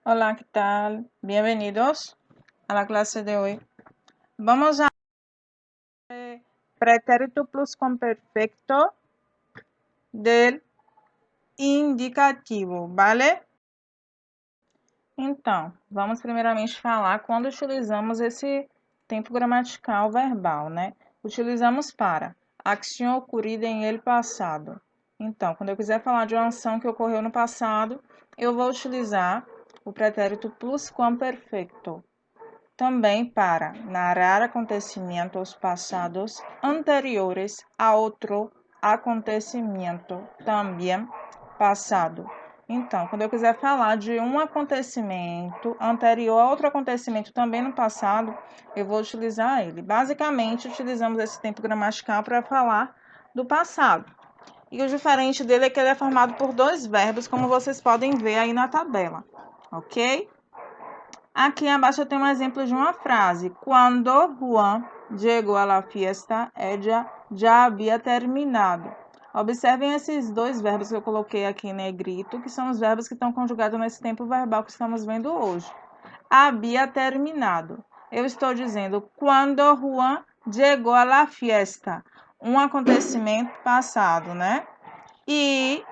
Hola, ¿qué tal? Bienvenidos a la clase de hoy. Vamos a ver pretérito pluscuamperfecto del indicativo, vale? Então, vamos primeiramente falar quando utilizamos esse tempo gramatical verbal, né? Utilizamos para ação ocorrida em el passado. Então, quando eu quiser falar de uma ação que ocorreu no passado, eu vou utilizar o pretérito pluscuamperfecto. Também para narrar acontecimentos passados anteriores a outro acontecimento também passado. Então, quando eu quiser falar de um acontecimento anterior a outro acontecimento também no passado, eu vou utilizar ele. Basicamente, utilizamos esse tempo gramatical para falar do passado. E o diferente dele é que ele é formado por dois verbos, como vocês podem ver aí na tabela, ok? Aqui abaixo eu tenho um exemplo de uma frase. Quando Juan chegou à la fiesta, ella já havia terminado. Observem esses dois verbos que eu coloquei aqui em negrito, que são os verbos que estão conjugados nesse tempo verbal que estamos vendo hoje. Havia terminado. Eu estou dizendo quando Juan chegou à la fiesta. Um acontecimento passado, né? E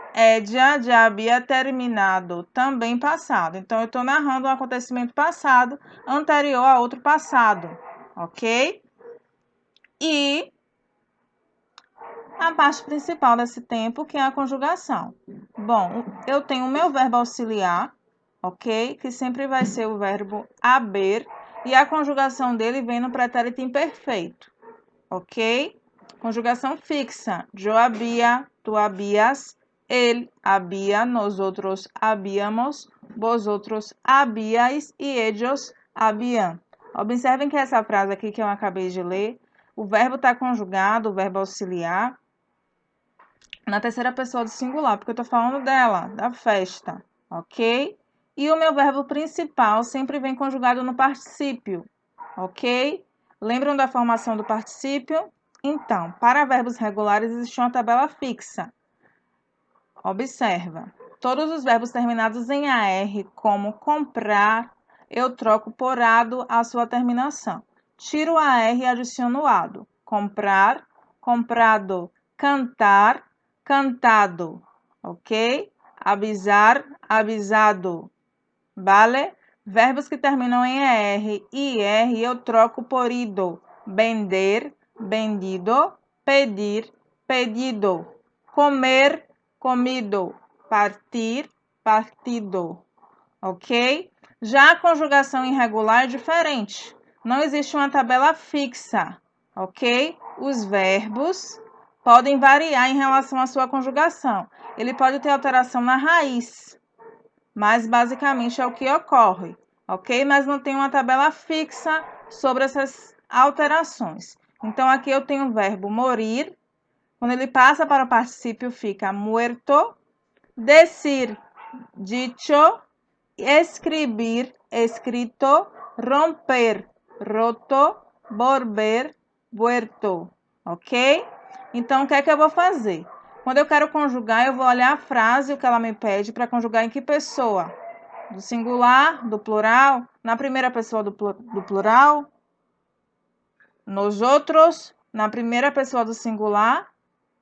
já havia terminado, também passado. Então, eu estou narrando um acontecimento passado anterior a outro passado, ok? E a parte principal desse tempo, que é a conjugação. Bom, eu tenho o meu verbo auxiliar, ok? Que sempre vai ser o verbo haber, e a conjugação dele vem no pretérito imperfeito, ok? Conjugação fixa. Eu había, tu habías, él había, nosotros habíamos, vosotros habíais e ellos habían. Observem que essa frase aqui que eu acabei de ler, o verbo está conjugado, o verbo auxiliar, na terceira pessoa do singular, porque eu estou falando dela, da festa, ok? E o meu verbo principal sempre vem conjugado no particípio, ok? Lembram da formação do particípio? Então, para verbos regulares existe uma tabela fixa. Observa, todos os verbos terminados em AR, como comprar, eu troco por ado a sua terminação. Tiro o AR e adiciono o ado. Comprar, comprado, cantar, cantado, ok? Avisar, avisado, vale? Verbos que terminam em ER e IR eu troco por ido. Vender, vendido, pedir, pedido. Comer, comido. Partir, partido. Ok? Já a conjugação irregular é diferente. Não existe uma tabela fixa, ok? Os verbos podem variar em relação à sua conjugação. Ele pode ter alteração na raiz, mas basicamente é o que ocorre, ok? Mas não tem uma tabela fixa sobre essas alterações. Então, aqui eu tenho o verbo morir. Quando ele passa para o particípio, fica muerto. Decir, dicho. Escribir, escrito. Romper, roto. Volver, vuelto, ok? Então, o que é que eu vou fazer? Quando eu quero conjugar, eu vou olhar a frase, o que ela me pede, para conjugar em que pessoa? Do singular, do plural, na primeira pessoa do plural, nos outros, na primeira pessoa do singular,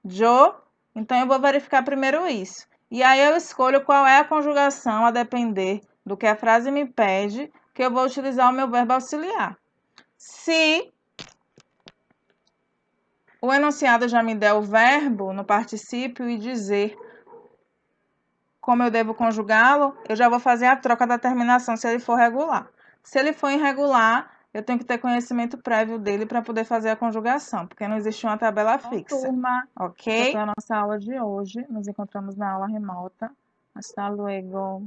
yo. Então, eu vou verificar primeiro isso. E aí, eu escolho qual é a conjugação a depender do que a frase me pede, que eu vou utilizar o meu verbo auxiliar. Se o enunciado já me der o verbo no particípio e dizer como eu devo conjugá-lo, eu já vou fazer a troca da terminação se ele for regular. Se ele for irregular, eu tenho que ter conhecimento prévio dele para poder fazer a conjugação, porque não existe uma tabela fixa. Turma, ok? Essa foi a nossa aula de hoje. Nos encontramos na aula remota. Hasta luego.